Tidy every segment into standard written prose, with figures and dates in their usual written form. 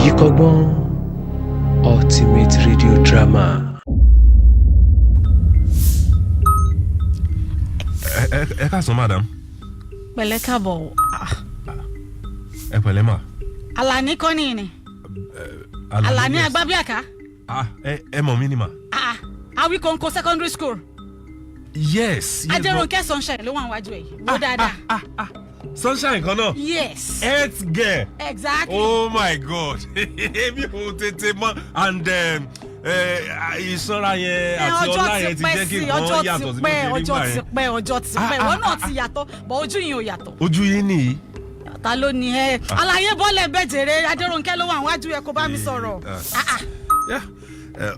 Feyi Kogbon Ultimate Radio Drama. Ẹ káàsán madam. Pẹ̀lẹ́ káàbọ̀. Ẹ pẹ̀lẹ́ ma. Alani kọ́ ni. Alani Agbabiaka. Ẹ mọ̀ mí ni ma. Awikonko secondary school. Yes. Ajeronke Sunshine ló wà níwájú ẹ̀. Wo dáadáa. Sunshine kan náà. Yes. Earth girl. Exactly. Oh my God. Èmi ò tètè mọ̀ and ìṣọ́ra yẹn àti ọlá yẹn ti jẹ́ kí nǹkan yàtọ̀ sí ọjọ́ ti pẹ́ wọ́n náà ti yàtọ̀ bọ̀ ojú yìí ò yàtọ̀. Ojú yìí nìyí. Ta ló ní ẹ àlàyé bọ́ọ̀lẹ̀ bẹ́jẹ̀rẹ̀ Adérónkẹ́ ló wà níwájú ẹ kó bá mi sọ̀rọ̀.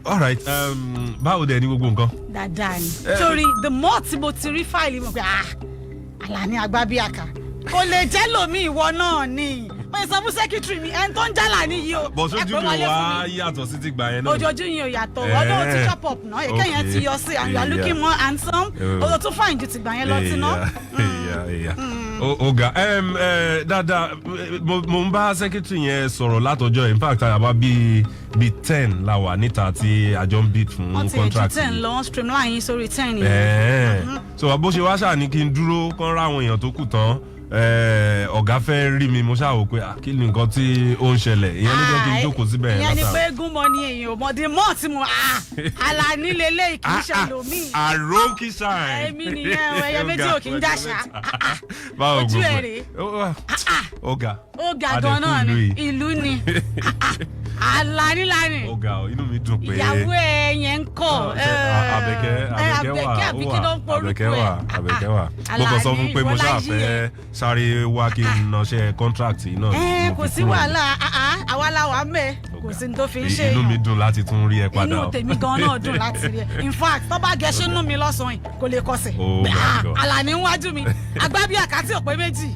All right. Báwo dẹ̀ ni gbogbo nǹkan? Dáadáa ni. Torí the more tí mo ti rí fáìlì mo pé Alani Agbabiaka kò lè jẹ́ lómi ìwọ náà ni. Mo sọ fún secretary mi ẹni tó ń jálà níyì o. Bọ̀sójú mi wá yàtọ̀ sí ti gbà yẹn náà. Ojojú yìí ò yàtọ̀ ọdún ti chop up náà èké yẹn ti yọ sí and you are looking more handsome. Odo tún fine ju ti gbà yẹn lọ ti ná. Ọ̀gá dáadáa mo ń bá secretary yẹn sọ̀rọ̀ látọjọ́ in fact àbá bíi 10 la wà níta tí àjọ ń bid fún contract. Wọ́n ti 10 lọ streamline yín sórí 10 yẹn. So bó ṣe wá ṣáà ní kí n dúró kán ra àwọn èèyàn tó kù tán. Ọ̀gá fẹ́ rí mi mo ṣáà wò pé kí ni nǹkan tí ó ń ṣẹlẹ̀ ìyẹn ló jẹ́ kí n jókòó síbẹ̀ ìyẹn ni pé gúnmọ́ ni èèyàn ọmọdé mọ́ tí mo Alani lélẹ̀ kì í ṣe lómi. Àrókì ṣáà. Èmi nìyẹn ẹyẹ méjì ò kì í dáṣà. Báwo ojú ẹ̀ rè. Ọ̀gá gan-an ni ìlú ni Alani lani. Ọ̀gá inú mi dùn pé ìyàwó ẹ yẹn ń kọ́. Àbẹ̀kẹ́ wà. Mo kàn sọ fún pé mo ṣàfẹ́ sáré wá kí n nọṣẹ́ contract náà. Kò sí wàhálà àwa la wà mẹ́ kò sí ní tó fi ń ṣe. Inú mi dùn láti tún rí ẹ padà. Inú tèmi gan náà dùn láti rí ẹ. In fact tó bá gẹṣẹ́ nú mi lọ́sàn-án yìí kò lè kọsẹ̀. Alani ń wájú mi Agbabiaka tí ò pé méjì.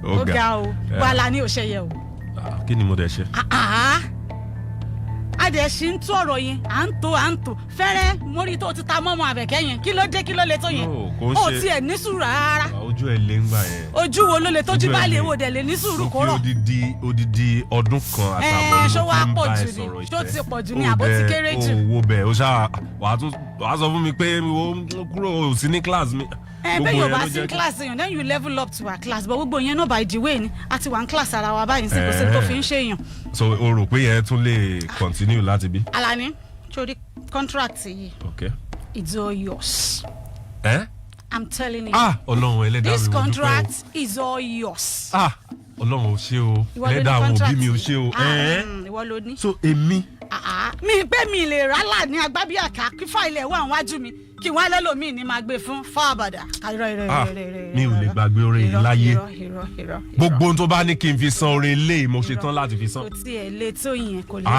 Ó ga o bó Alani ò ṣe yẹ o. Kí ni mo dẹ̀ ṣe? Adẹ̀ ṣì ń tú ọ̀rọ̀ yẹn à ń tò fẹ́rẹ́ mórí tó ti ta mọ́mọ́ Àbẹ̀kẹ́ yẹn kí ló dé kí ló lè tó yẹn ó tiẹ̀ ní sùúrù rárá. Ojú ẹ̀ lé ń gbà yẹn. Ojú wo ló lè tójú bá lè wò dẹ̀ lè ní sùúrù kó rọ̀. Odidi ọdún kan àtàwọn ṣó wá ló pọ̀ fi ń jù bá ẹ sọ̀rọ̀ ni ìfẹ́. ṣó ti pọ̀ jù ni àbó ti kéré jù. Wo bẹ̀ o ṣáà wàá sọ fún mi pé o kúrò sí ní class mi. Bẹ́ẹ̀ yóò bá sí class yẹn then you level up to our class but gbogbo yẹn náà by the way ni a ti wà ní class ara wa báyìí sí kò sí tó fi ń ṣe èèyàn. So o rò pé yẹn tún lè continue láti bí. Alani sórí contract yìí it's all yours. I'm telling you. Ọlọ́run ẹlẹ́dàá mi mo dúpẹ́ o. This contract is all yours. Ọlọ́run ò ṣe o ẹlẹ́dàá àwọn òbí mi ò ṣe o. Ìwọ ló ní. So èmi. Mi pé mi lè rà Alani Agbabiaka kí fáìlì ẹ̀ wà níwájú mi kí wọ́n lẹ́lòmíì ní máa gbé fún fábàdà. Mi ò lè gbàgbé oore yìí láyé gbogbo ohun tó bá ní kí n fi san oore ilé mo ṣe tán láti fi san. kò tiẹ̀ lè tó yẹn kò lè tó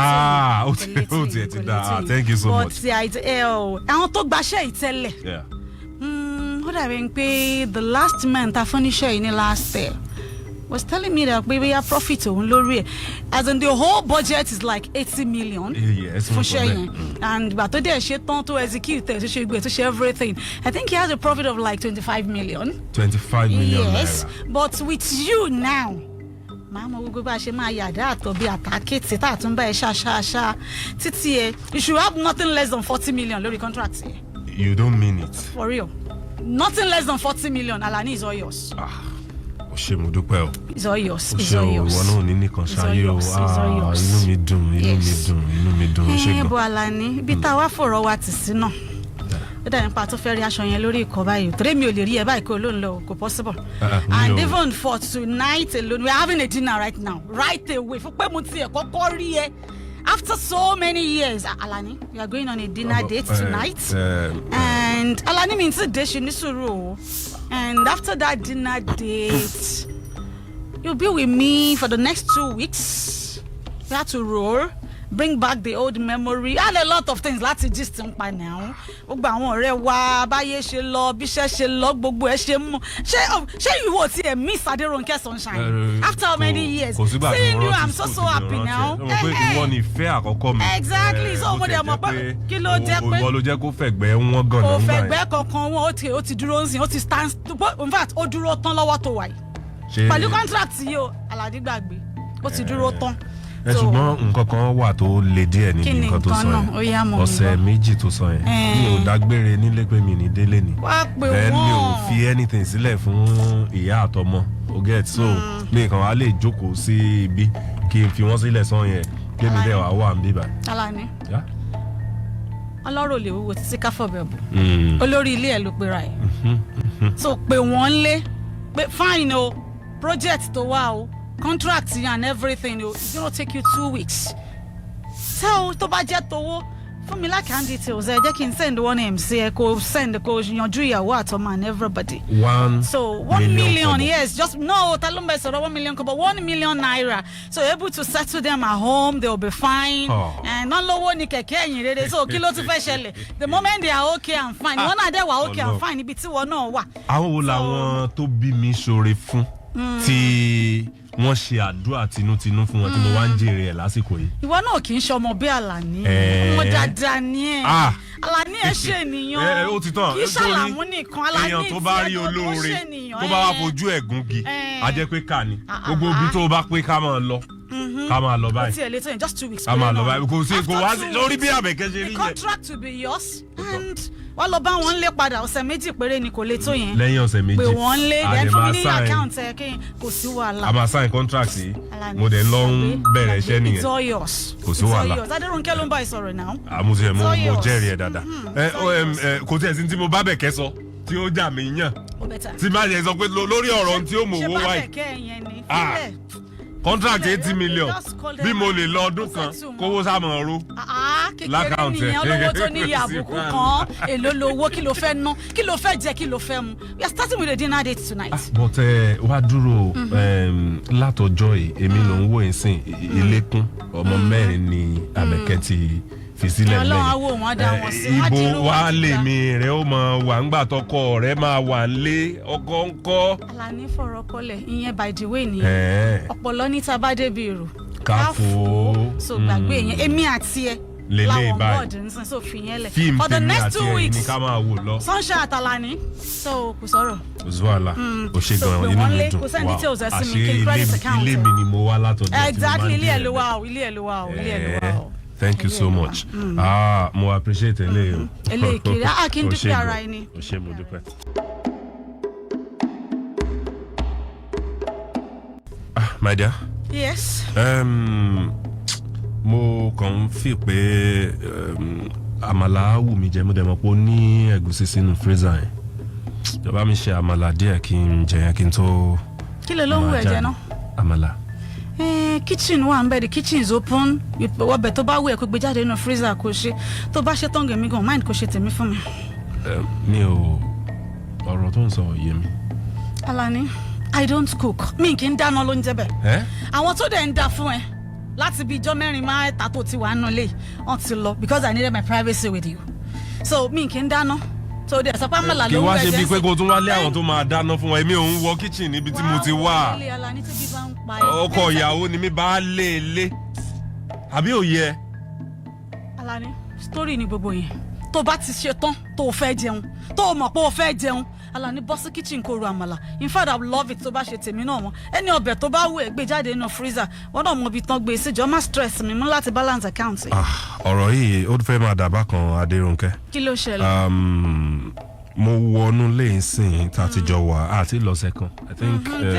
yẹn. Ó tiẹ̀ ti dáa thank you so much. Àwọn tó gbaṣẹ́ ìtẹ́lẹ̀ ó dàbí pé the last month afọ́níṣẹ́ yìí ní last year was telling me that we are profit òun lórí ẹ̀ as in the whole budget is like 80 million fún ṣẹ́yìn and ìgbà tó dẹ̀ ṣe tán tó execute ẹ̀ tó ṣe gbé tó ṣe everything I think he has a profit of like 25 million. 25 million yes but with you now màá mọ gbogbo bá a ṣe máa yàdá àtọ̀ bí àtàkétì tá a tún bá ẹ ṣáṣáṣá títí ẹ you should have nothing less than 40 million lórí contract yẹn. You don't mean it. For real nothing less than 40 million Alani is all yours. Ṣé mo dúpẹ́ o. It's all yours. It's all yours. Ìwọ náà ò ní nìkan ṣáyé o. Inú mi dùn. Ṣé gan. Bó Alani ibi tá a wá fọ̀rọ̀ wa tì sí náà ó dà nípa tó fẹ́ rí aṣọ yẹn lórí ìkọ́ báyìí torí mi ò lè rí ẹ báyìí kó ló ń lọ kò possible. And even for tonight alone we are having a dinner right now right away fún pé mo tiẹ̀ kọ́kọ́ rí ẹ after so many years. Alani we are going on a dinner date tonight and Alani mi ti dé ṣe ní sùúrù o. And after that dinner date, you'll be with me for the next 2 weeks. We have to roll, bring back the old memory. And a lot of things láti gist ń pa now. Gbogbo àwọn ọ̀rẹ́ wa báyé ṣe lọ, bíṣẹ́ ṣe lọ, gbogbo ẹ ṣe mú. Ṣé ìwọ tí ẹ miss Adérónkẹ́ Sunshine? After how many years? Seeing you, I'm so happy now. Ìwọ ni ìfẹ́ àkọ́kọ́ mi. Exactly. So mo dẹ̀ mọ̀ pé kí ló jẹ́ pé. Ìwọ ló jẹ́ kó fẹ̀gbẹ́ wọn gan-an. Kò fẹ̀gbẹ́ kankan wọn, ó ti dúró ń sìn, ó ti stand. In fact, ó dúró tán lọ́wọ́ tó wà yìí. Pẹ̀lú contract yìí o, Alani gbàgbé. ó ti dúró tán. ṣùgbọ́n nǹkan kan wà tó le díẹ̀ níbi nǹkan tó sọ yẹn ọ̀sẹ̀ méjì tó sọ yẹn mi ò dágbére nílé pé mi ní délé ni then mi ò fi anything sílẹ̀ fún ìyá àtọmọ o get so mi kàn wá lè jókòó sí ibi kí n fi wọ́n sílẹ̀ sọ yẹn kí mi dẹ̀ wá wà níbí báyìí. Alani ọlọ́rọ̀ lè wúwo títí káfọ̀bẹ̀ bò olórí ilé ẹ̀ ló pera ẹ̀ so pé wọ́n lé pé fine o project tó wà o contract and everything it's gonna take you 2 weeks so tó bá jẹ́ tówó fún mi like hand details ẹ jẹ́ kí n send one MC ẹ kó send kó yanjú ìyàwó àtọmọ and everybody. 1 million yes just no ta ló ń bẹ sọ̀rọ̀ 1 million kobo 1 million naira so able to settle them at home they will be fine and non lówó ni kẹ̀kẹ́ ẹ̀yìn rere so kí ló tún fẹ́ ṣẹlẹ̀ the moment they are okay and fine wọ́n náà dẹ̀ wà okay and fine ibi tí wọ́n náà wà. àwọn wo làwọn tó bí mi ṣoore fún tí wọ́n ṣe àdúrà tinútinú fún wọn tí mo wá ń jèrè ẹ̀ lásìkò yìí. ìwọ náà kì í ṣe ọmọ bí Àlàní ọmọ dáadáa ni ẹ Àlàní ẹ ṣe ènìyàn kì í ṣàlàmú nìkan Àlàní èèyàn tó bá rí olóore tó bá wá fojú ẹ̀ gúngi á jẹ́ pé ká ní gbogbo ibi tó bá pé ká máa lọ ká máa lọ báyìí. o ti ẹ̀ létò yẹn just 2 weeks. ká máa lọ báyìí kò sí kò wá lórí bí Àbẹ̀kẹ́ ṣe rí yẹn. the contract will be yours and wọ́n lọ bá wọn lé padà ọ̀sẹ̀ méjì péré ni kò lè tó yẹn. lẹ́yìn ọ̀sẹ̀ méjì pé wọ́n lé then fún mi ní account ẹ̀ kí kò sí wàhálà. a máa sign contract yìí mo dẹ̀ lọ ń bẹ̀rẹ̀ iṣẹ́ nìyẹn. it's all yours. kò sí wàhálà. Adérónkẹ́ ló ń bá ìsọ̀rọ̀ náà. àmúṣe mo jẹ́rìí ẹ̀ dáadáa. kò tí ẹ̀ sí tí mo bá Bẹ̀kẹ́ sọ tí ó jà mí yàn tí má yẹ sọ pé lórí ọ̀rọ̀ tí ó mọ̀ owó wáyé. contract 80 million bí mo lè lọ ọdún kan kówó sámọ̀ ro lákàntì ẹ̀ olówó tó ní iye àbùkù kan èlò lówó kí ló fẹ́ ná kí ló fẹ́ jẹ kí ló fẹ́ mu we are starting with a dinner date tonight. but wá dúró látọjọ́ yìí èmi ló ń wò ẹ́ sìn ilékún ọmọ mẹ́rin ni Àbẹ̀kẹ́ ti fi sílẹ̀ lẹ́yìn ibo wa lèmi rẹ̀ ó máa wà ńgbà tọkọ rẹ̀ máa wà lé ọkọ ńkọ́. Àlàní fọ̀rọ̀ kọlẹ̀ ìyẹn by the way nìyẹn ọ̀pọ̀lọ́ ní tabadé bíi èrò káfó so gbàgbé yẹn èmi àti ẹ láwọn bọ́ọ̀dù ń sìn so fi yẹn lẹ̀ for the next 2 weeks sunshine àtàlàní so kò sọ̀rọ̀. zuwala o ṣe gan inú mi dùn wa àṣé ilé mi ni mo wá látọjọ́ exactly ilé ẹ̀ ló wà o ilé ẹ̀ ló wà o ilé ẹ̀ ló wà o. Thank you so much. Mo appreciate eléyìí. Eléyìí kiri kí n dúpẹ́ ara ẹni. O ṣé mo dúpẹ́. My dear. Yes. Mo kàn ń fi pé àmàlà wù mí jẹ mo dẹ̀ mọ̀ pé ó ní ẹ̀gúsí sínú freezer yẹn. Ìjọba mi ṣe àmàlà díẹ̀ kí n jẹ yẹn kí n tó. Kí lè ló ń wù ẹ̀jẹ̀ náà? Àmàlà. Kitchen wà ńbẹ̀ the kitchen is open ọbẹ̀ tó bá wù ẹ́ kó gbé jáde nínú freezer kó ṣe tó bá ṣe tán gèmí gan mind kó ṣe tèmi fún mi. mi ò ọ̀rọ̀ tó ń sọ yé mi. Alani I don't cook mi kì í dáná ló ń jẹ́ bẹ́ẹ̀ àwọn tó dẹ̀ ń dá fún ẹ láti bí ijọ́ mẹ́rin máa ta tó ti wà nù lé wọ́n ti lọ because I needed my privacy with you so mi kì í dáná so de sọ pé àmàlà ló ń wẹ̀ jẹ́ sí. kí wá ṣe bíi pé kó tún wá lé àwọn tó máa dáná fún wọn èmi ò ń wọ kitchen níbi tí mo ti wà ọkọ ìyàwó ni mi bá lé lé àbí òye ẹ. Alani story ni gbogbo yẹn tó bá ti ṣe tán tó o fẹ́ jẹun tó o mọ̀ pé o fẹ́ jẹun Alani bọ́ sí kitchen kó ro àmàlà in fact I love it tó bá ṣe tèmi náà mọ́ ẹni ọbẹ̀ tó bá wù ẹ́ gbé jáde nínú freezer wọ́n náà mọ ibi tán gbé sí jọ má stress mi mú láti balance account. ọ̀rọ̀ yìí ó fẹ́ máa dàbá kan Adérónkẹ́. kí ló ṣẹlẹ̀. mo wọnú lẹ́yìn sìn tá a ti jọ wà àti lọ́sẹ̀ kan I think 4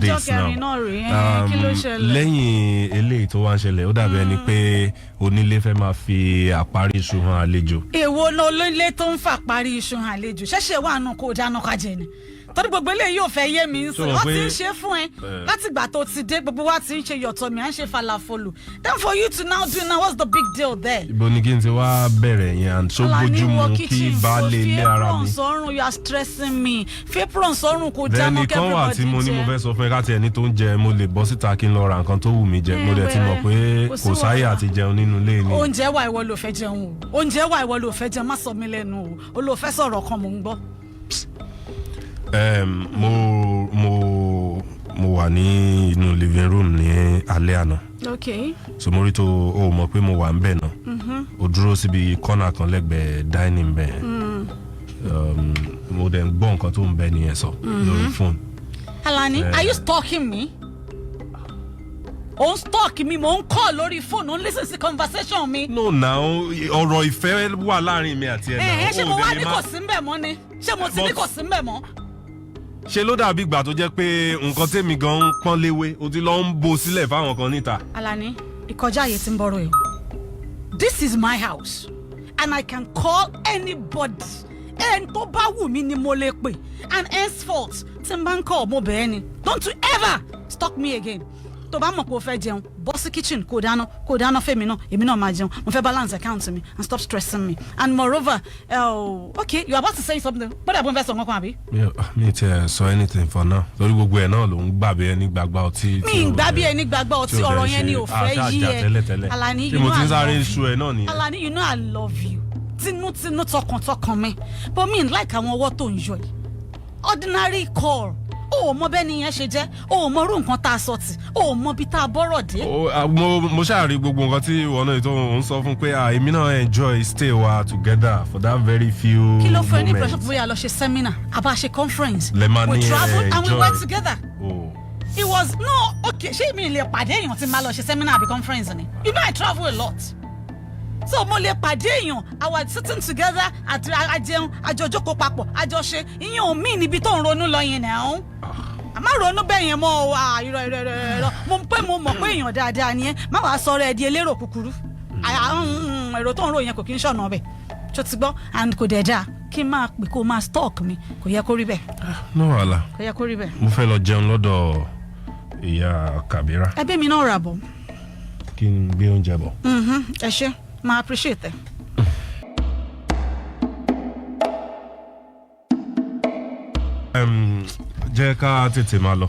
days now lẹ́yìn eléyìí tó wá ń ṣẹlẹ̀ ó dàbí ẹni pé onílé fẹ́ máa fi àparí iṣu hàn àlejò. èwo ló lé tó ń fà parí iṣu hàn àlejò ṣẹ̀ṣẹ̀ wà nù kó dáná kájẹ ni torí gbogbo eléyìí yóò fẹ́ yé mi ń sìn wọ́n ti ń ṣe fún ẹ láti ìgbà tó ti dé gbogbo wa ti ń ṣe yọ̀tọ̀ mi à ń ṣe falafolo then for you to now do now what's the big deal there. ibo ni kí n ti wá bẹ̀rẹ̀ yẹn and so bójúmu kí baálé ilé ara mi. fi apron sọ́run you are stressing me fi apron sọ́run kò dáná kí everybody jẹ. ẹnìkan wà tí mo ní mo fẹ́ sọ fún ẹ káàtì ẹni tó ń jẹ mo lè bọ́ síta kí n lọ ra nǹkan tó wù mí jẹ mo dẹ̀ ti mọ̀ pé kò sáyè àti jẹun nínú ilé ni. oúnjẹ wà ìwọ ló fẹ́ jẹun o oúnjẹ wà ìwọ ló fẹ́ jẹun má sọ mí lẹ́nu o ló fẹ́ sọ̀rọ̀ kan mò ń gbọ́. mo wà ní inú living room ní alẹ́ àná. Okay. So mo rí tó o mọ̀ pé mo wà ń bẹ̀ náà. O dúró síbi kọ́nà kan lẹ́gbẹ̀ẹ́ dining bẹ̀. Mo dẹ̀ ń gbọ́ nǹkan tó ń bẹ nìyẹn sọ lórí fóònù. Alani, are you stalking me? on stalk mi mo ń call lórí phone on listen sí conversation mi. No now ọ̀rọ̀ ìfẹ́ wà láàrin mi àti ẹ̀ náà. Ṣé mo wá ní kò sí mbẹ̀ mọ́ ni? Ṣé mo ti ní kò sí mbẹ̀ mọ́? Ṣé ló dàbí ìgbà tó jẹ́ pé nǹkan tèmi gan ń pọ́n léwé o ti lọ ń bo sílẹ̀ fáwọn kan níta. Alani, ìkọjá ayé ti ń bọ̀rọ̀ yìí. This is my house and I can call anybody. Ẹni tó bá wù mí ni mo lè pè. And henceforth, tí n bá ń call mo bẹ̀ ẹ́ ni. Don't you ever stalk me again. Tó bá mọ̀ pé o fẹ́ jẹun, bọ́ sí kitchen kó dáná fẹ́mi náà, èmi náà máa jẹun. Mo fẹ́ balance account mi and stop stressing me. And moreover, okay, you are about to say something. Bọ́dà bó ń fẹ́ sọ nǹkan àbí? Mi ti sọ anything for now. Lórí gbogbo ẹ̀ náà ló ń gbàgbé ẹni gbàgbà ọtí. Mi ń gbàgbé ẹni gbàgbà ọtí ọ̀rọ̀ yẹn ni ò fẹ́ yí ẹ. Alani, you know Alani, you know I love you. Tinútinú tọkàntọkàn mi. But me like àwọn ọwọ́ tó ń yọ yìí. Ordinary call. O mọ bẹ́ẹ̀ ni yẹn ṣe jẹ́, o mọ irú nǹkan tá a sọ tì, o mọ bí tá a bọ́rọ̀ dé. Mo ṣàrí gbogbo nǹkan tí ìwọ náà tó ń sọ fún pé èmi náà enjoy stay wa together for that very few moments. Kí ló fẹ́ ní pressure bóyá lọ ṣe seminar, àbá ṣe conference. We traveled and we worked together. It was okay, ṣé mi lè pàdé èèyàn tí máa lọ ṣe seminar àbí conference ni? You know I travel a lot. So mo lè pàdé èèyàn, I was sitting together àti àjẹun àjọjókòó papọ̀ àjọṣe ìyẹn ò mí níbi tó ń ronú lọ yẹn náà. Àmọ́ ronú bẹ́ẹ̀ yẹn mọ́ irọ́ mo mọ̀ pé èèyàn dáadáa ni ẹ́ má wàá sọ̀rọ̀ ẹ̀ di elérò kúkúrú. Èrò tó ń ro yẹn kò kí ń ṣọ̀nà ọbẹ̀ tó ti gbọ́ and kò dẹ̀ dáa kí n máa pè kó máa stalk mi kò yẹ kó rí bẹ́ẹ̀. No wàhálà. Kò yẹ kó rí bẹ́ẹ̀. Mo fẹ́ lọ jẹun lọ́dọ̀ ìyá Kàbírà. Ẹbí mi náà rà bọ̀. Kí n gbé oúnjẹ bọ̀. Ẹ ṣé. Ma appreciate it. Jẹ́ ká tètè máa lọ.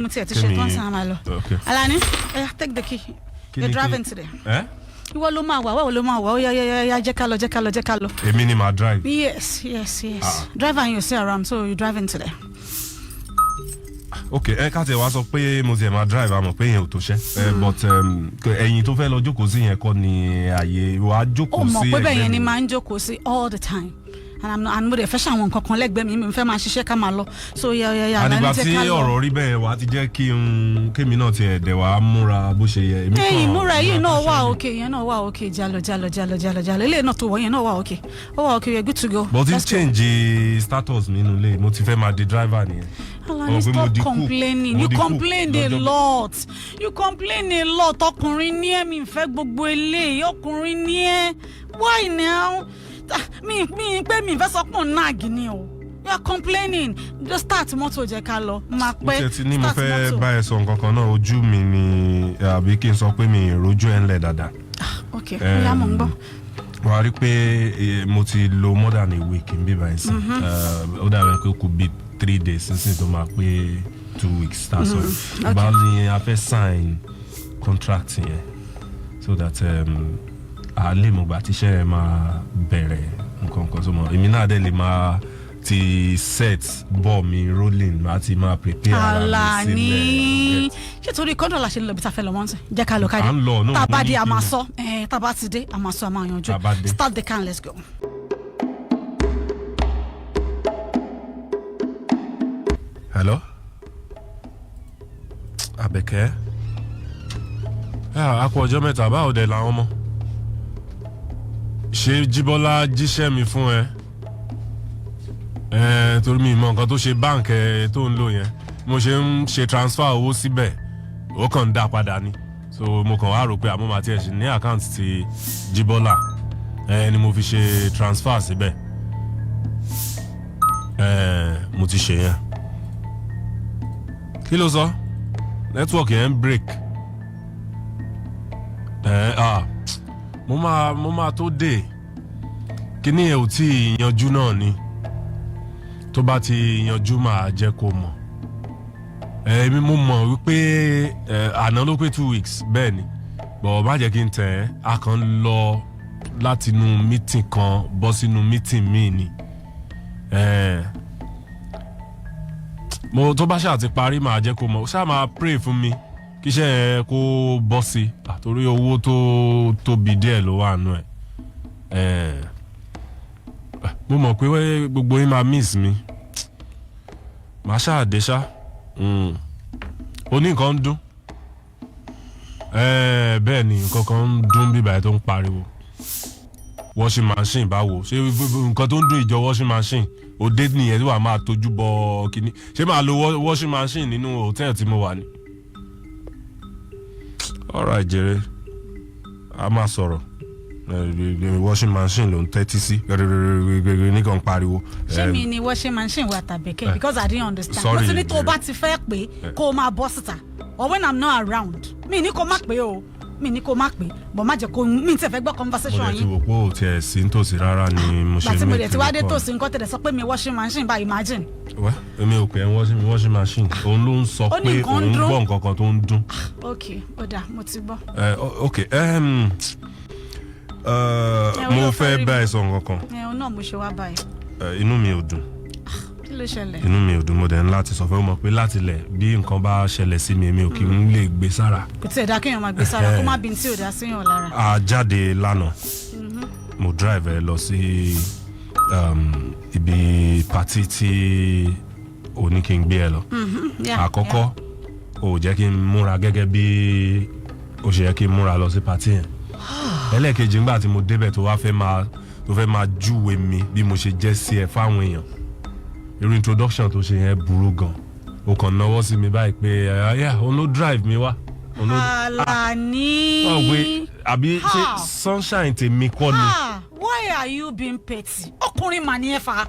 Mo ti ẹ̀ ti ṣe tán sáà máa lọ. Alani, take the key. You're driving today. Ìwọ ló máa wà, wáwo ló máa wà, ó yá jẹ́ ká lọ. Èmi ni màá drive. Yes. Driver and you stay around, so you're driving today. Okay, ká tẹ̀ wá sọ pé mo tiẹ̀ máa drive àmọ́ pé yẹn ò tó ṣẹ́. But ẹ̀yin tó fẹ́ lọ jókòó sí yẹn kọ́ ni àyè wa jókòó sí. Ó mọ̀ pé bẹ́ẹ̀ yẹn ni máa ń jókòó sí all the time. And mo dẹ̀ fẹ́ ṣàwọn nǹkan kan lẹ́gbẹ̀ẹ́ mi fẹ́ máa ṣiṣẹ́ ká máa lọ. So yà ànígbà tí ọ̀rọ̀ rí bẹ́ẹ̀ wá ti jẹ́ kémi náà ti ẹ̀dẹ̀ wá múra bó ṣe yẹ. Ìmúra yìí náà wà okay, yẹn náà wà okay, jalo. Ilé náà tó wọ̀ yẹn náà wà okay. Ó wà okay, we're good to go. But it change status nínú ilé, mo ti fẹ́ máa di driver nìyẹn. Alani, stop complaining. You complain a lot. Ọkùnrin ní ẹ́ mi fẹ́ gbogbo eléyìí, ọkùnrin ní ẹ́. Why now? Mi fẹ́ sọ pọ̀ náà gini o. You are complaining. Just start mọ́tò jẹ́ ká lọ. Máa pẹ́ start mọ́tò. Mo fẹ́ bá ẹ sọ nǹkan kan náà, ojú mi ni àbí kí n sọ pé mi rojú ẹ̀ ń lẹ̀ dáadáa. Okay, ó yá mọ̀ ń gbọ́. Wà á rí pé mo ti lo more than a week n bí báyìí sí. Ó dàbí pé kò bí 3 days since tó máa pé 2 weeks. That's all. Báwo ni a fẹ́ sign contract yẹn so that a lè mọ̀ gbà tíṣẹ́ ẹ máa bẹ̀rẹ̀ nǹkan tó mọ̀. Èmi náà dẹ̀ lè máa ti set ball mi rolling máa ti máa prepare ara mi sílẹ̀. Ṣé torí kọ́ńtà la ṣe ń lọ bí ta fẹ́ lọ mọ́tò jẹ́ ká lọ ká dé. Tá a bá dé a máa sọ, tá a bá ti dé a máa sọ a máa yanjú. Start the car, let's go. Hello? Àbẹ̀kẹ́? A kú ọjọ́ mẹ́ta báwo dẹ̀ làwọn ọmọ? Ṣé Jíbọ́lá jíṣẹ́ mi fún ẹ? Torí mi mọ nǹkan tó ṣe báǹkì tó ń lò yẹn. Mo ṣe ń ṣe transfer owó síbẹ̀, ó kàn ń dá padà ni. So mo kàn wá rò pé àmọ́ màá tiẹ̀ ṣe ní àkáǹtì ti Jíbọ́lá ni mo fi ṣe transfer síbẹ̀. Mo ti ṣe yẹn. Kí ló sọ? Network yẹn ń break. Mo máa tó dé. Kíní ẹ̀ ò tí ì yanjú náà ni. Tó bá ti yanjú máa jẹ́ kó mọ̀. Èmi mo mọ̀ wípé àná ló pé 2 weeks bẹ́ẹ̀ ni. Bọ̀ má jẹ́ kí n tẹ̀ ẹ́. A kàn lọ látinú meeting kan bọ́ sínú meeting míì ni. Mo tó bá ṣáà ti parí máa jẹ́ kó mọ̀. Ṣáà máa pray fún mi kí iṣẹ́ ẹ kó bọ́ sí. Àtorí owó tó tóbi díẹ̀ ló wà nù ẹ̀. Mo mọ̀ pé gbogbo yín máa miss mi. Màá ṣáà dé ṣá. Ó ní nǹkan ń dún. bẹ́ẹ̀ ni nǹkan kan ń dún bíbá ẹ̀ tó ń pariwo washing machine báwo ṣé nǹkan tó ń dún ìjọ washing machine òde nìyẹn tí wàá máa tójú bọ kínní ṣé máa lo washing machine nínú hòtẹ́ẹ̀lì tí mo wà ní. ọ̀rọ̀ àjẹrẹ a máa sọ̀rọ̀ washing machine ló ń tẹ́tí sí nìkan pariwo. ṣé mi ni washing machine wà tàbẹ̀kẹ́ because I didn't understand. mo ti ní tó o bá ti fẹ́ pé kó o máa bọ́ síta or when I'm not around mi ní kó má pé o mi ní kó má pé bọ̀ má jẹ́ kó mi tẹ̀ fẹ́ gbọ́ conversation yín. mo lè ti wò pé o tiẹ̀ sí nítòsí rárá ni mo ṣe mí. bàtí mo lè ti wá dé tòsí nǹkan tẹ̀lé sọ pé mi washing machine bá imagine. wá èmi ò pè é washing machine òun ló ń sọ pé òun gbọ́ nǹkan kan tó ń dún. ok ó dáa mo ti gbọ́. ok mo fẹ́ bá ẹ sọ nǹkan kan. òun náà mo ṣe wá báyìí. inú mi ò dùn. kí ló ṣẹlẹ̀. inú mi ò dùn mo dẹ̀ ń láti sọ fẹ́ mọ̀ pé láti lẹ̀ bí nǹkan bá ṣẹlẹ̀ sí mi èmi ò kí n lè gbé sára. kò tí ẹ̀ dá kéèyàn máa gbé sára kó má bí n tí ò dá síyàn lára. a jáde lánàá mo drive ẹ lọ sí ibi pati tí o ní kí n gbé ẹ lọ. àkọ́kọ́ o jẹ́ kí n múra gẹ́gẹ́ bí o ṣe yẹ kí n múra lọ sí pati yẹn. ẹlẹ́ẹ̀kejì ńgbà tí mo débẹ̀ tó fẹ́ máa júwe mi bí mo ṣe jẹ́ sí ẹ fáwọn èèyàn irú introduction tó ṣe yẹn burú gan o kàn náwó sí mi báyìí pé òun ló drive mi wá. Alani. àbí ṣe sunshine tèmi kọ́ ni. why are you being petty? ọkùnrin mà ní ẹ fa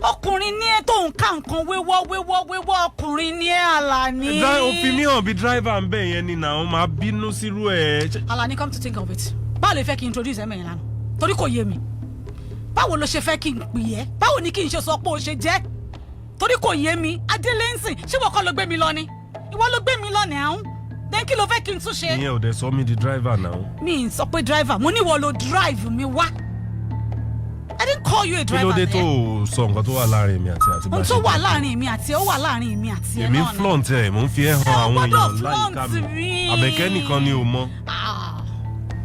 ọkùnrin ní ẹ tó ń ká nǹkan wéwọ́ ọkùnrin ní ẹ Alani. òfin mi hàn bí driver ń bẹ̀ yẹn ni náà máa bínú sírú ẹ̀. Alani, come to think of it báwo lè fẹ́ kí n introduce ẹ̀mẹ̀yìn lánàá torí kò yé mi báwo ló ṣe fẹ́ kí n pè ẹ́ báwo ni kí n ṣe sọ pé o ṣe jẹ́ torí kò yé mi adélẹ́nsìn ṣé wọ́n kọ́ ló gbé mi lọ ni ìwọ ló gbé mi lọ ní àwọn then kí ló fẹ́ kí n tún ṣe. ìyẹn ò dẹ̀ sọ mí di driver náà. mi ì sọ pé driver mo ní ìwọ ló drive mi wá I didn't call you a driver. kí ló dé tó sọ nǹkan tó wà láàrin èmi àti bá ṣe. ohun tó wà láàrin èmi àti ẹ ó wà láàrin èmi àti ẹ náà ni. èmi ń flaunt ẹ mò ń fi ẹ hàn àwọn èèyàn láyìíká mi Àbẹ̀kẹ́ nìkan ni ò mọ̀.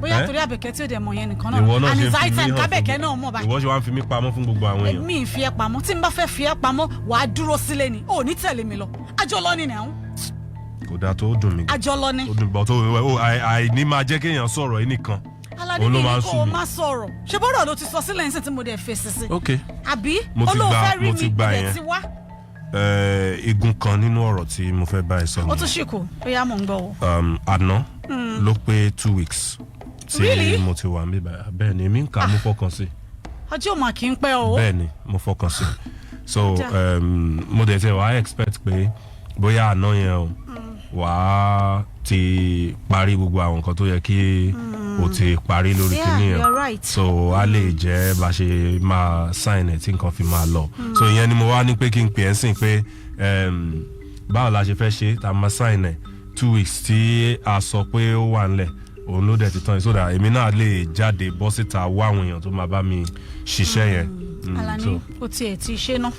bóyá torí Àbẹ̀kẹ́ tí ó dẹ̀ mọ̀ yẹn nìkan náà and it's high time kábẹ̀kẹ́ náà mọ̀ báyìí. ìwọ ṣe wá ń fi mí pamọ́ fún gbogbo àwọn èèyàn. mi ì fi ẹ pamọ́ tí n bá fẹ́ fi ẹ pamọ́ wàá dúró sílé ni ò ní tẹ̀lé mi lọ àjọ lọ ni nìyẹn. kò dáa tó dùn mí. àjọ lọ ni. ó dùn bọ́ tó àìní máa jẹ́ kéèyàn sọ̀rọ̀ yìí nìkan. Alani mi ni kò má sọ̀rọ̀ ṣe bọ́dọ̀ ló ti sọ sílẹ̀ nísìn tí mo dẹ̀ fèsì sí. ok àbí olóòfẹ́ rí mi ìdẹ̀ ti wá. igun kan nínú ọ̀rọ̀ tí mo fẹ́ bá ẹ sọ. ó tún ṣìkò bóyá mò ń gbọ́ o. àná ló pé 2 weeks tí mo ti wà níbí bẹ́ẹ̀ ni èmi ń kà mo fọkàn sí. ọjọ́ ò mà kí n pẹ́ o. bẹ́ẹ̀ ni mo fọkàn sí so mo dẹ̀ tẹ̀ wá expect pé bóyá àná yẹn o wàá ti parí gbogbo àwọn nǹkan tó yẹ kí o ti parí lórí kíní yẹn so a lè jẹ́ bá ṣe máa sign ẹ̀ tí nǹkan fi máa lọ so ìyẹn ni mo wá ní pé kí n pè ẹ́ sìn pé báwo la ṣe fẹ́ ṣe tá a máa sign ẹ̀ 2 weeks tí a sọ pé ó wà nílẹ̀ òun ló dẹ̀ ti tán so that èmi náà lè jáde bọ́ síta wá àwọn èèyàn tó máa bá mi ṣiṣẹ́ yẹn. Alani o tiẹ̀ ti ṣe náà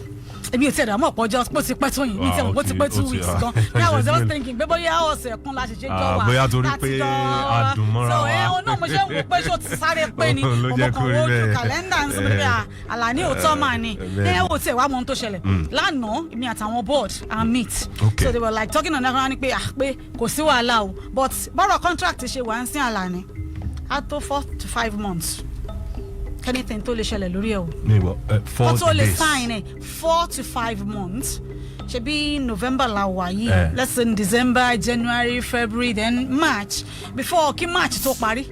èmi ò tiẹ̀ dààmú ọ̀pọ̀ ọjọ́ bó ti pẹ́ tó yìí mi tiẹ̀ bó ti pẹ́ 2 weeks gan bí I was just thinking pé bóyá ọ̀sẹ̀ kan la ṣẹ̀ṣẹ̀ jọ wà bóyá torí pé adùnmọ́ra wa so ẹ̀ náà mo ṣe ń wò pé ṣó ti sáré pé ni ọmọ kan wo ojú kàlẹ́ndà ń sọ pé Alani òótọ́ mà ni ẹ̀ ò tiẹ̀ wá mọ ohun tó ṣẹlẹ̀ lánàá èmi àtàwọn board and meet so they were like talking on that ni pé kò sí wàhálà o but bọ́rọ̀ contract ṣe wà ń sin Alani á tó 4 to 5 months anything tó lè ṣẹlẹ̀ lórí ẹ̀ o. Four tó lè sign ẹ̀ 4 to 5 months ṣebí November la wà yìí let's say December January February then March before kí March tó parí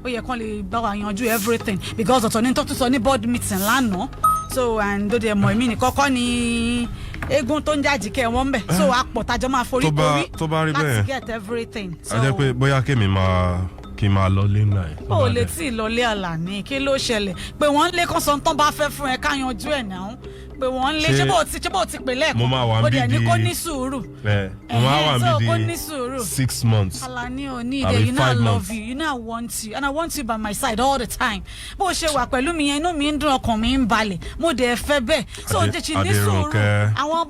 ó yẹ kán lè bá wa yanjú everything because ọ̀tọ̀ ní tó tún sọ ní board meeting lánàá so and tó dẹ̀ mọ̀ èmi ní kọ́kọ́ ní eégún tó ń jáde kẹ́ wọ́n bẹ̀ so àpọ̀ tájọ́ máa forí korí láti get everything. a jẹ́ pé bóyá kémi máa kí n máa lọ lé náà. o lè tí ì lọ lé Alani kí ló ṣẹlẹ̀ pé wọ́n ń lé kọ́sán tán bá fẹ́ fún ẹ ká yanjú ẹ̀ náà pé wọ́n ń lé ṣé bó ti pè lẹ́ẹ̀kan ó dẹ̀ ní kó ní sùúrù. mo máa wà níbi 6 months. Alani ò ní ìdè you know I love you you know I want you and I want you by my side all the time bó ṣe wà pẹ̀lú mi yẹn inú mi ń dùn ọkàn mi ń balẹ̀ mo dẹ̀ fẹ́ bẹ́ẹ̀ so ó jẹ́ ti ní sùúrù àwọn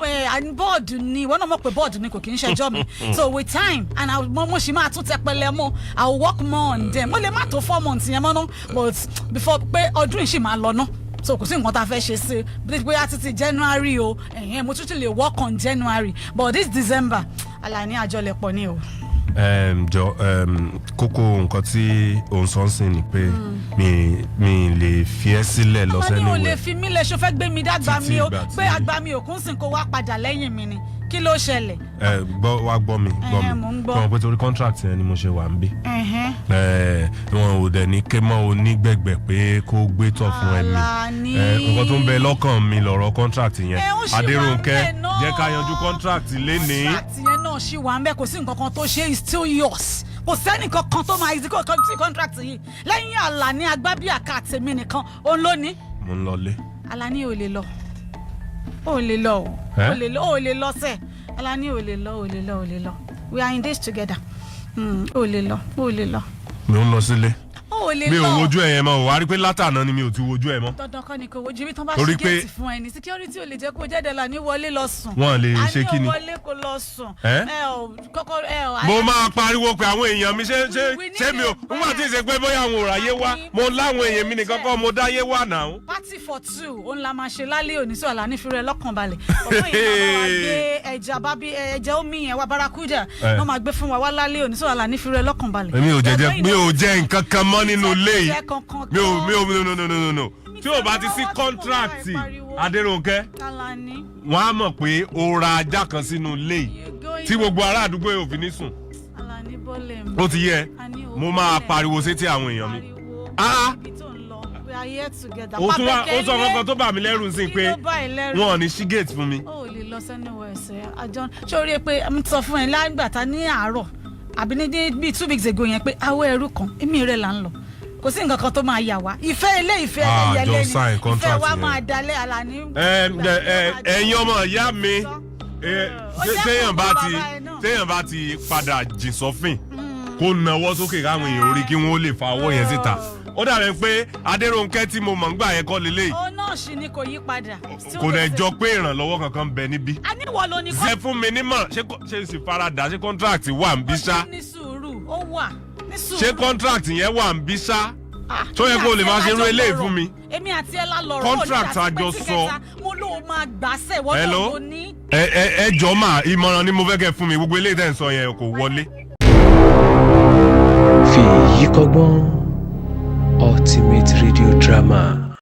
bọ́ọ̀dù ni ìwọ náà mọ̀ pé bọ́ọ̀dù ni kò kì í ṣẹjọ́ mi so with time and mo ṣì máa tún tẹpẹlẹ mọ́ I will work more on them mo lè má tó 4 months yẹn mọ́ ná but before pé ọdún yìí ṣì máa lọ ná so kò sí nǹkan tá a fẹ́ ṣe sí bóyá títí January o mo tún ti lè work on January but this December Alani àjọlẹ̀pọ̀ ni o. kókó nǹkan tí òun sọ ń sìn ni pé mi lè fi ẹ́ sílẹ̀ lọ sẹ́nu wẹ̀. ọmọ ni ò lè fi mí lẹ̀ ṣó fẹ́ gbé mi dàgbà mi o pé àgbà mi ò kún sí kó wá padà lẹ́yìn mi ni kí ló ṣẹlẹ̀. gbọ́ mi kọ́ pé torí contract yẹn ni mo ṣe wà ń bí. wọn ò dẹ̀ ní ké mọ́ onígbẹ̀gbẹ̀ pé kó gbé tọ̀ fún ẹ̀mí. nǹkan tó ń bẹ lọ́kàn mi lọ́rọ̀ contract yẹn Adérónkẹ́ jẹ́ ká yanjú contract lénìí. contract yẹn náà ṣì wà ń bẹ kò sí nǹkan kan tó ṣe is still yours kò sẹ́ni kankan tó máa execute contract yìí lẹ́yìn Àlàní Agbábíàká àtẹ̀mí nìkan òun ló ní. mo ń lọlé. Àlàní ò lè lọ ò lè lọ ò lè lọ sẹ́ Àlàní ò lè lọ we are in this together ò lè lọ. mi ò ń lọ sílé. lè lọ. mi ò wojú ẹ yẹn mọ́ o wá rí pé látàná ni mi ò ti wojú ẹ mọ́. dandan kọ́ ni kò wojú ibi tán bá ṣe géètì fún ẹni security ò lè jẹ́ kó jáde là ní wọlé lọ sùn. wọ́n lè ṣe kí ni. àní wọlé kó lọ sùn. mo máa pariwo pé àwọn èèyàn mi ṣé mi ò nígbà tí ì ṣe pé bóyá àwọn ò ráyé wá mo láwọn èèyàn mi nìkan kọ́ mo dáyé wá náà. party for two òun la máa ṣe lálẹ́ òní sí Àlàní fi rẹ̀ lọ́kàn balẹ̀ ọ̀pọ̀ èèyàn máa gbé ẹja omi yẹn wá barakuda wọ́n máa gbé fún wa wá lálẹ́ òní sí Àlàní fi rẹ̀ lọ́kàn balẹ̀. mi ò jẹ nǹkan kan mọ́ nínú ilé yìí no tí o bá ti sí kọ́ńtráàtì Adérónkẹ́ wọ́n á mọ̀ pé o ra ajá kan sínú ilé yìí tí gbogbo ará àdúgbò yóò fi ní sùn ó ti yẹ mo máa pariwo sétí àwọn èèyàn mi. ó sọ kankan tó bà mí lẹ́rù sí pé wọn ò ní ṣí gate fún mi. ó lè lọ sẹ́nu ẹ̀sẹ̀ àjọ sórí pé mi sọ fún ẹ lágbàtà ní àárọ̀ àbí ní bíi 2 weeks ago yẹn pé awọ ẹrú kan èmi rẹ̀ là ń lọ kò sí nǹkan kan tó máa yà wá ìfẹ́ ilé ìfẹ́ ẹyẹlé ni ìfẹ́ wa máa dalẹ̀ Àlàní. ẹ̀yin ọmọ ìyá mi téèyàn bá ti padà jìn sọ́fìn kó nawọ́ sókè káwọn èèyàn orí kí wọ́n lè fa ọwọ́ yẹn síta ó dàbẹ̀ pé Adérónkẹ́ tí mo mọ̀ ń gbà yẹn kọ́ lélẹ̀. ó náà sì ni kò yí padà. kò dẹ̀ jọ pé ìrànlọ́wọ́ kankan bẹ níbí. àníwọ̀ ló ní kọ́. ṣe fún mi nímọ̀ ṣé sì faradà ṣé kọ́ńtráàtì wà ń bí ṣá. ó ní sùúrù ó wà ní sùúrù. ṣé kọ́ńtráàtì yẹn wà ń bí ṣá. tó yẹ kó o lè máa ṣe irú eléyìí fún mi. èmi àti ẹ la lọ̀rọ̀ contract àjọ sọ. mo ló máa gbàṣẹ ìwọ náà ló ní. ẹ jọ máa ìmọ̀ràn ni mo fẹ́ kẹ́ fún mi gbogbo eléyìí tẹ̀ ń sọ yẹn kò wọlé. Feyi Kogbon Ultimate Radio Drama.